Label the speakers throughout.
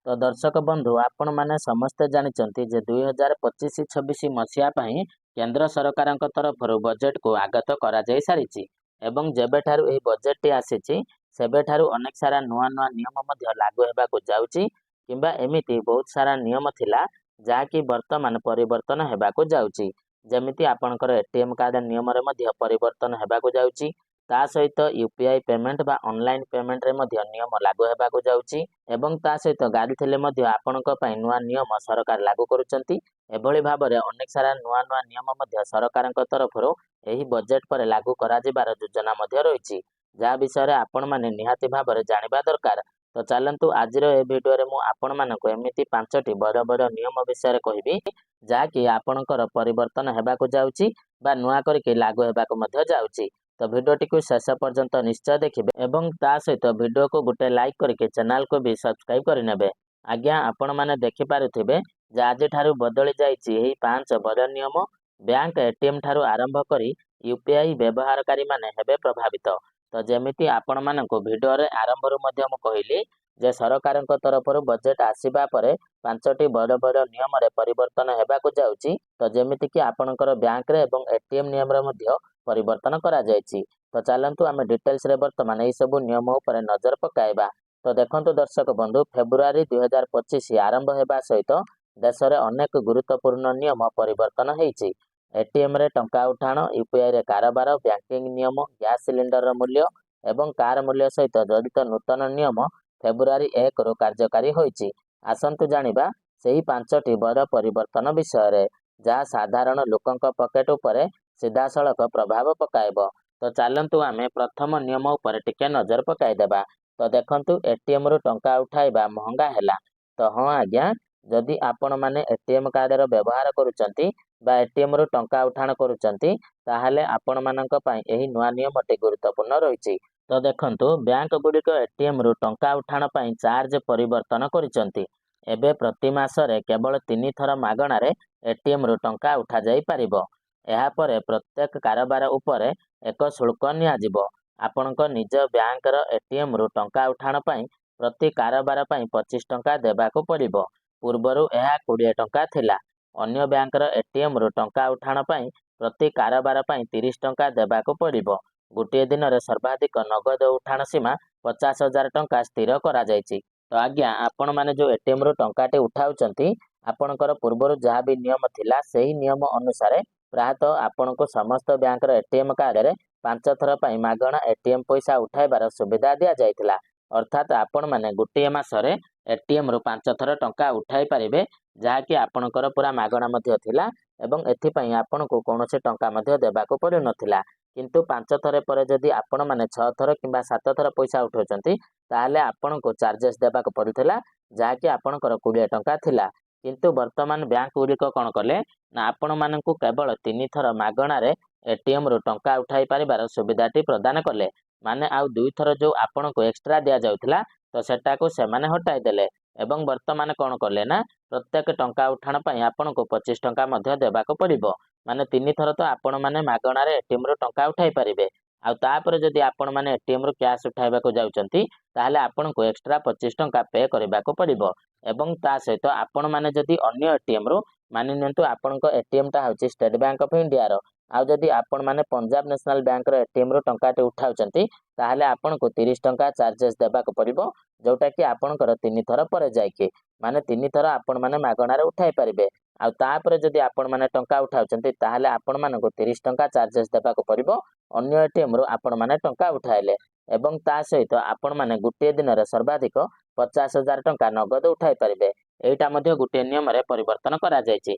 Speaker 1: तो दर्शक बंधु आपण माने समस्ते जानिचंती जे 2025-26 मसीहा पई केंद्र सरकार तरफ बजेट को आगत करा जाई सारिची एवं जेबेठारु एही बजेट टी आसीची सेबेठारु अनेक सारा नुआ नुआ नियम मध्य लागू हेबा को जाउची किंबा एमिति बहुत सारा नियम थिला जाकी वर्तमान परिवर्तन हेबा को जाउची। जेमिति आपणकर एटीएम कार्ड नियम रे मध्य परिवर्तन हेबा को जाउची। ता सहित यूपीआई पेमेंट बा ऑनलाइन पेमेंट रे मध्य नियम लागू हेबा को जाउची एवं ता सहित गाड़ी थिले मध्य आपणक पई नुआ नियम सरकार लागू करूचंती। एभଳି भाबरे अनेक सारा नुआ नुआ नियम मध्य सरकारक तरफरो एही बजेट पर लागू करा जिबार योजना मध्य रहिछि जा विषय आपण माने निहाती भाबरे जानिबा दरकार। तो चलंतु आजिर ए वीडियो रे मु आपण मानक एमिति 5टी बड़ बड़ नियम विषय कहबी जाकि आपणकर परिवर्तन हेबा को जाउछि बा नुआ करके लागू हेबा को मध्य जाउछि। तो वीडियोटी को शेष पर्यंत निश्चय देखिए एवं ता सहित वीडियो को गोटे लाइक करके चैनल को भी सब्सक्राइब करनेबे। आज्ञा आपण माने देखि पारुथिबे जे आज ठारू बदली जाइछि एही 5 बड़ नियम। बैंक एटीएम ठारू आरंभ करी यूपीआई व्यवहारकारी माने हेबे प्रभावित। तो जेमिति आपण मानको वीडियो रे आरंभ रु मध्य मु कहिली जे सरकारक तरफरु बजेट आसीबा परे 5टी बड़ बड़ नियम रे परिवर्तन हेबा को जाउछि। तो जेमिति कि आपणकर बैंक रे एवं एटीएम नियम रे मध्य परिवर्तन करा जायछि। तो चलंतु आमे डिटेल्स रे वर्तमान एही सब नियम ऊपर नजर पकाइबा। तो देखंतु दर्शक बंधु फेब्रुआरी 2025 आरंभ हेबा सहित देश रे अनेक गुरुत्वपूर्ण नियम परिवर्तन हेछि। एटीएम रे टंका उठाण, यूपीआई रे कारोबार, बैंकिंग नियम, गैस सिलिंडर रो मूल्य एवं कार मूल्य सहित जड़ित नूतन नियम फेब्रुआरी 1 रो कार्यकारी होइछि। आसंतु जानिबा सेही 5टी बड़ परिवर्तन विषय रे जा साधारण लोकंक पॉकेट उपरे सीधा सड़क प्रभाव पकाइब। तो चलंतु आमे प्रथम नियम ऊपर टिके नजर पकाई देबा। तो देखंतु एटीएम रो टंका उठाइबा महंगा हैला। तो हाँ आज्ञा, जदि आपण माने एटीएम कार्ड रो व्यवहार करूचंती बा एटीएम रो टंका उठाण करूचंती ताहाले आपण मानक पई एही नुआ नियमटी गुरुत्वपूर्ण रहिछि। तो देखंतु बैंक गुडिक एटीएम रो टंका उठाण पई चार्ज परिवर्तन करिसंती। एबे प्रति मासरे केवल 3 थर मागणा रे एटीएम रो टंका उठा जाई परिबो। ଏହା ପରେ प्रत्येक कारोबार उपरे एक शुल्क नियाजिबो। आपणक निज बैंक रो एटीएम रो टंका उठाण पई प्रति कारोबार पई 25 टंका देबाको पड़िबो। पूर्वरु ଏହା 20 टंका थिला। अन्य बैंक रो एटीएम रो टंका उठाण पई प्रति कारोबार पई 30 टंका देबाको पड़िबो। गोटे दिन रे सर्वाधिक नगद उठाण सीमा 50,000 टंका स्थिर करा जायछि। तो आज्ञा आपण माने जो एटीएम रो टंकाटे उठाउचंती आपणकर पूर्वरु जहा भी नियम थिला सेही नियम अनुसार प्रायतः आपनको समस्त बैंक रो एटीएम कार्ड रे 5 थर पई मागणा एटीएम पैसा उठाइबार सुविधा दिया जायतिला। अर्थात आपण माने गोटे मासरे एटीएम रो 5 थर टंका उठाई पारिबे जहा कि आपणकर पूरा मागणा मध्य थिला एवं एथि पई आपनको कोनोसे टंका मध्य देबाको पड़ि नथिला। किंतु 5 थर परे जदि आपण माने 6 थर किंबा 7 थर पैसा उठाउचंती ताहाले आपनको चार्जेस देबाको पड़ुथिला जहा कि आपणकर 20 टंका थिला। किंतु वर्तमान बैंक गुडिक कोन कले ना आपण माननकु केवल 3 थर मागणा रे एटीएम रो टंका उठाई पारिबार सुविधाटी प्रदान कले। माने आउ 2 थर जो आपनको एक्स्ट्रा दिया जाउथिला तो सेटा को से माने हटाई देले एवं वर्तमान कोन कले ना प्रत्येक टंका उठाण पई आपनको 25 टंका मध्य देबाको पड़िबो। माने 3 थर तो आपण माने मागणा रे एटीएम रो टंका उठाई पारिबे। आउ तापर जदि आपण माने एटीएम रो कैश उठाइबा को जाउचंती ताहाले आपनको एक्स्ट्रा 25 टंका पे करबाको पड़िबो। एवं ता सहित आपण माने जदि अन्य एटीएम रो मानि नियंतु आपणक एटीएम टा होची स्टेट बैंक ऑफ इंडिया रो आउ जदि आपण माने पंजाब नेशनल बैंक रो एटीएम रो टंकाटे उठाउचंती ताहाले आपनको 30 टंका चार्जेस देबाको पड़िबो जोटा कि आपणकर 3 थर परे जायके माने 3 थर आपण माने मागणा रे उठाई परिबे। आउ तापर जदि आपण माने टंका उठाउचंती ताहाले आपण मानको 30 टंका चार्जेस देबाको पड़िबो अन्य एटीएम रो आपण माने टंका उठाइले। एवं ता सहित आपण माने गोटे दिन रे सर्वाधिक 50,000 टंका नगद उठाई पारिबे। एटा मध्ये गोटे नियम रे परिवर्तन करा जायछि।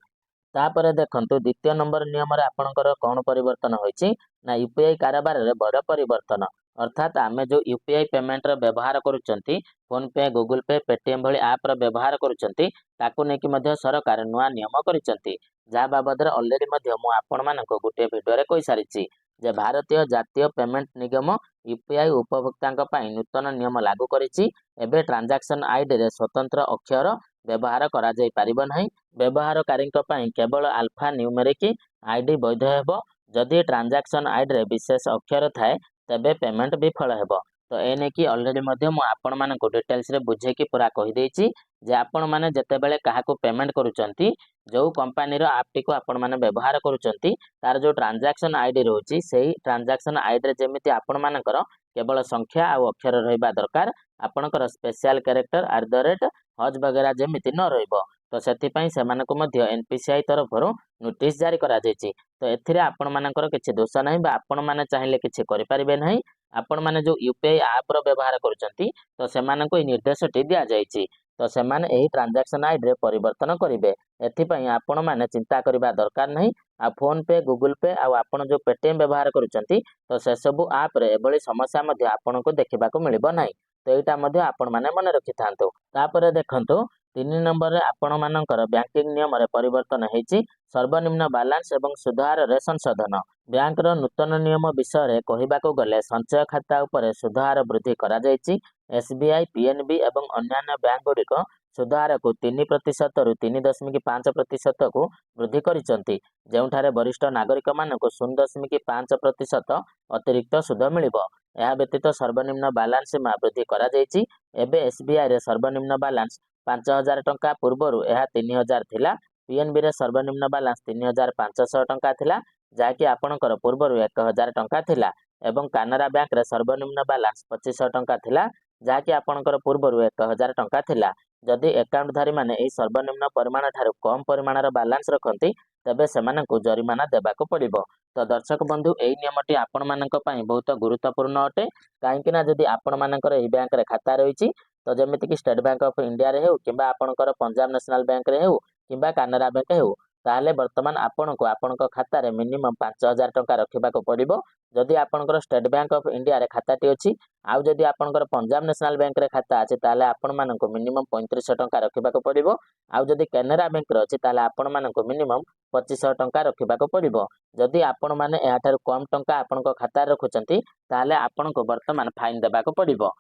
Speaker 1: तापरे देखंतु द्वितीय नंबर नियम रे आपणकर कोन परिवर्तन होइछि ना यूपीआई कारोबार रे बड़ परिवर्तन। अर्थात आमे जो यूपीआई पेमेंट रो व्यवहार करूचंती फोन पे, गूगल पे, पेटीएम भली ऐप रो व्यवहार करूचंती ताकू नेकी मध्ये सरकार नुआ नियम करिसंती जा बाबद रे ऑलरेडी मध्ये मु आपण मानको गोटे वीडियो रे कहि सारिछि जे भारतीय जातीय पेमेंट निगम यूपीआई उपभोक्तांक पई नूतन नियम लागू करिछि। एबे ट्रांजैक्शन आईडी रे स्वतंत्र अक्षर व्यवहार करा जाई पारिबो नाही। व्यवहारकारींक पई केवल अल्फा न्यूमेरिक आईडी वैध हेबो। जदि ट्रांजैक्शन आईडी रे विशेष अक्षर थाए तेबे पेमेंट विफल हेबो। तो एने कि ऑलरेडी मु आपण मानक डिटेल्स रे बुझे कि पूरा कहि देछि जे आपण माने जते बेले काहाको पेमेंट करूचंती जो कंपनी रो ऐप टी को आपण माने व्यवहार करूचंती तार जो ट्रांजैक्शन आईडी रहउची सेही ट्रांजैक्शन आईडी रे जेमिति आपण मानकर केवल संख्या आ अक्षर रहिबा दरकार आपणकर स्पेशल कैरेक्टर @ हज वगैरह जेमिति न रहइबो तो सेति पई सेमानको मध्य एनपीसीआई तरफरो नोटिस जारी करा जायछि तो एथिरे आपण मानकर किछि दोष नाही बा आपण माने चाहिले किछि करि परिबे नाही आपण माने जो यूपीआई ऐप रो व्यवहार करूचंती तो सेमानको ई निर्देशटी दिया जायछि तो सेमाने एही ट्रांजैक्शन आईडी रे परिवर्तन करिवे एथिपई आपण माने चिंता करिबा दरकार नाही आ फोन पे गूगल पे आ आपण जो पेटीएम व्यवहार करूचंती तो से सब ऐप रे एबळी समस्या मध्य आपनको देखिबाको मिलिबो नाही तो एटा मध्य आपण माने मन रखि थांतो तापरे देखंतो 3 नंबर रे आपण मानकर बैंकिंग नियम रे परिवर्तन हेछि सर्वनिम्न बैलेंस एवं सुधार रे संशोधन बैंक रो नूतन नियम विषय रे कहिबाको गले संचय खाता उपरे सुधार वृद्धि करा जायछि एसबीआई पीएनबी एवं अन्य बैंक गुड़िक सुधार को 3% रु 3.5% को वृद्धि करिसंती जेउठारे वरिष्ठ नागरिक मानक 0.5% अतिरिक्त सुध मिलिबो यह व्यतीत सर्वनिम्न बैलेंस सीमा वृद्धि करा जायछि एबे एसबीआई रे सर्वनिम्न बैलेंस 5000 टंका पूर्वरु यह 3000 थिला पीएनबी रे सर्वनिम्न बैलेंस 3500 टंका थिला जाकि आपणकर पूर्वरु 1000 टंका थिला एवं कानारा बैंक रे सर्वनिम्न बैलेंस 2500 टंका थिला जाकि आपणकर पूर्वरु 1000 टंका थिला जदि अकाउंट धारी माने एही सर्वनिम्न परिमाण ठारू कम परिमाणर बैलेंस रखंती तबे सेमानंकु जरिमाना देबाको पड़िबो तो दर्शक बंधु एही नियमटी आपण मानक पई बहुत गुरुत्वपूर्ण अटे काहेकि ना जदि आपण मानकर एही बैंक रे खाता रहिछि तो जेमिति कि स्टेट बैंक ऑफ इंडिया रे हेउ किबा आपणकर पंजाब नेशनल बैंक रे हेउ किबा कानारा बैंक हेउ ताहले वर्तमान आपणको आपणको खाता रे मिनिमम 5000 टंका रखिबाको पड़िबो जदि आपणकर स्टेट बैंक ऑफ इंडिया रे खाताटी अछि आउ जदि आपणकर पंजाब नेशनल बैंक रे खाता अछि ताहले आपण माननको मिनिमम 3500 टंका रखिबाको पड़िबो आउ जदि केनरा बैंक रे अछि ताहले आपण माननको मिनिमम 2500 टंका रखिबाको पड़िबो जदि आपण माने एहाठारु कम टंका आपणको खाता रे रखुचंती ताहले आपणको वर्तमान फाइन देबाको पड़िबो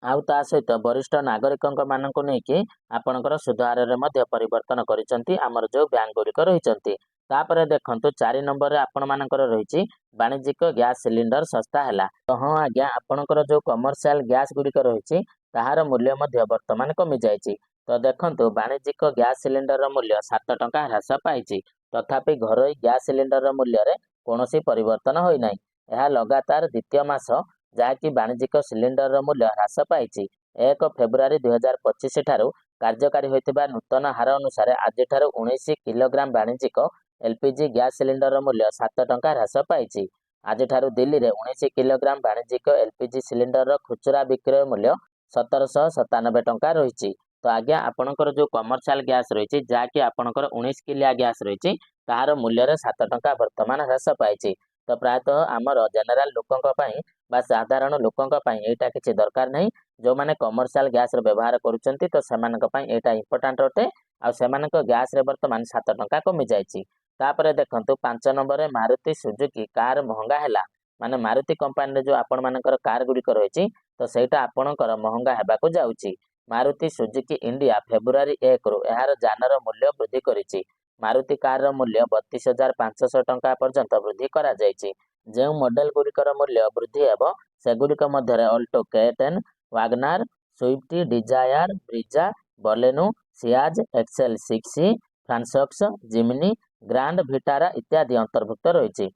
Speaker 1: आउ ता सहित वरिष्ठ नागरिकଙ୍କ ମାନଙ୍କୁ ନେଇକି ଆପଣଙ୍କର ସୁଧାରରେ ମଧ୍ୟ ପରିବର୍ତ୍ତନ କରିଛନ୍ତି ଆମର ଯୋଉ ବ୍ୟାଙ୍କ ଗୁଡ଼ିକ ରହିଛନ୍ତି ତାପରେ ଦେଖନ୍ତୁ 4 ନମ୍ବରରେ ଆପଣମାନଙ୍କର ରହିଛି ବାଣିଜ୍ୟିକ ଗ୍ୟାସ୍ ସିଲିଣ୍ଡର ଶସ୍ତା ହେଲା ତ ହଁ ଆଜ୍ଞା ଆପଣଙ୍କର ଯୋଉ କମର୍ସିଆଲ ଗ୍ୟାସ୍ ଗୁଡ଼ିକ ରହିଛି ତାହାର ମୂଲ୍ୟ ମଧ୍ୟ ବର୍ତ୍ତମାନ କମି ଯାଇଛି ତ ଦେଖନ୍ତୁ ବାଣିଜ୍ୟିକ ଗ୍ୟାସ୍ ସିଲିଣ୍ଡରର ମୂଲ୍ୟ 7 ଟଙ୍କା ହ୍ରାସ ପାଇଛି ତଥାପି ଘରୋଇ ଗ୍ୟାସ୍ ସିଲିଣ୍ଡରର ମୂଲ୍ୟରେ କୌଣସି ପରିବର୍ତ୍ତନ ହୋଇନାହିଁ ଏହା ଲଗାତାର ଦ୍ୱିତୀୟ ମାସ ଯାହାକି ବାଣିଜ୍ୟିକ ସିଲିଣ୍ଡରର ମୂଲ୍ୟ ହ୍ରାସ ପାଇଛି 1 ଫେବୃଆରୀ 2025 ଠାରୁ କାର୍ଯ୍ୟକାରୀ ହୋଇଥିବା ନୂତନ ହାର ଅନୁସାରେ ଆଜିଠାରୁ 19 କିଲୋଗ୍ରାମ ବାଣିଜ୍ୟିକ ଏଲପିଜି ଗ୍ୟାସ୍ ସିଲିଣ୍ଡରର ମୂଲ୍ୟ 7 ଟଙ୍କା ହ୍ରାସ ପାଇଛି ଆଜିଠାରୁ ଦିଲ୍ଲୀରେ 19 କିଲୋଗ୍ରାମ ବାଣିଜ୍ୟିକ ଏଲପିଜି ସିଲିଣ୍ଡରର ଖୁଚୁରା ବିକ୍ରୟ ମୂଲ୍ୟ 1797 ଟଙ୍କା ରହିଛି ତ ଆଜ୍ଞା ଆପଣଙ୍କର ଯୋଉ କମର୍ସିଆଲ ଗ୍ୟାସ୍ ରହିଛି ଯାହାକି ଆପଣଙ୍କର 19 କିଲିଆ ଗ୍ୟାସ୍ ରହିଛି ତାହାର ମୂଲ୍ୟରେ 7 ଟଙ୍କା ବର୍ତ୍ତମାନ ହ୍ରାସ ପାଇଛି ତ ପ୍ରାୟତଃ ଆମର ଜେନେରାଲ ଲୋକଙ୍କ ପାଇଁ बा साधारण लोकंक पई एटा किछि दरकार नहीं जो माने कमर्शियल गैस रे व्यवहार करूचंती तो सेमानक पई एटा इंपोर्टेंट अटे आ सेमानक गैस रे वर्तमान 7 टंका कमी जायछि तापरे देखंतु 5 नंबर रे मारुति सुजुकी कार महंगा हैला माने मारुति कंपनी रे जो आपण मानकर कार गुडी रहिछि तो सेटा आपणकर महंगा हेबाको जाउछि मारुति सुजुकी इंडिया फेब्रुआरी 1 रु एहार जानर मूल्य वृद्धि करिछि मारुति कार रो मूल्य 32500 टंका पर्यंत वृद्धि करा जायछि जो मॉडल गुड़िकर मूल्य वृद्धि हेब सेगुड़िक मध्य Alto K10 WagonR Swift Dzire Brezza Baleno Ciaz XL 6 Fronx Jimny Grand Vitara इत्यादि अंतर्भुक्त रही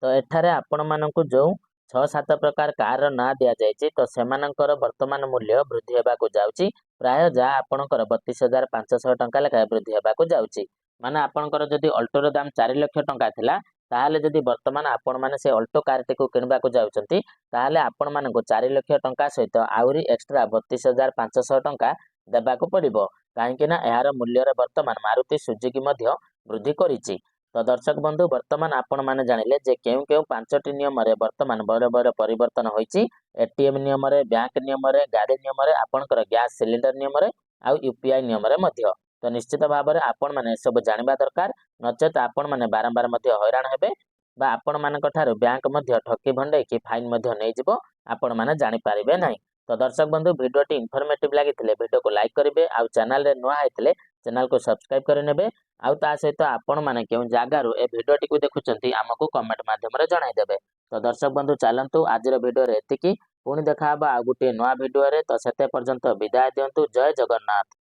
Speaker 1: तो एठारे आपण मानकु जो 6-7 प्रकार कार ना दिया जायछि तो सेमानकर वर्तमान मूल्य वृद्धि हेबाकु जाउछि प्राय जा आपणकर 32,500 टंका लेखा वृद्धि हेबाकु जाउछि माने आपणकर जदि अल्टोर दाम 4 लाख टंका थिला ताहले जदि वर्तमान आपण माने से अल्टो कारटी को किनबाकु जाउचंती ताहले आपण मानकु 4 लाख टंका सहित आउरी एक्स्ट्रा 32,500 टंका देबाकु पड़िबो काहेकि ना एहार मूल्य रे वर्तमान मारुति सुजुकी मध्य वृद्धि करिछि तो दर्शक बंधु वर्तमान आपण माने जानिले जे केउ केउ 5टी नियम रे वर्तमान बड़ बड़ परिवर्तन होईछि एटीएम नियम रे बैंक नियम रे गाड़ी नियम रे आपणकर गैस सिलिंडर नियम रे आ यूपीआई नियम रे मध्य तो निश्चित भाव में आपण माने सब जानिबा दरकार नचेत आपण माने बारंबार मध्य हैरान हेबे बा आपण मानक ठारू बैंक मध्य ठकी भंडे कि फाइन मध्य नै जिवो आपण माने जानि पारिबे नै तो दर्शक बंधु वीडियोटी इन्फॉर्मेटिव लागिथिले वीडियो को लाइक करिवे आ चैनल रे नुआ आइथिले चैनल को सब्सक्राइब करि नेबे आ ता सहित आपण माने केउ जागारू ए वीडियोटी को देखुचंती हमकु कमेंट माध्यम रे जणाइ देबे तो दर्शक बंधु चलंतु आजिर वीडियो रे एतिकी ପୁଣି ଦେଖାହବା ଆଉ ଗୋଟିଏ ନୂଆ ଭିଡ଼ିଓରେ। ତ ସେତେ ପର୍ଯ୍ୟନ୍ତ ବିଦାୟ ଦିଅନ୍ତୁ। ଜୟ ଜଗନ୍ନାଥ।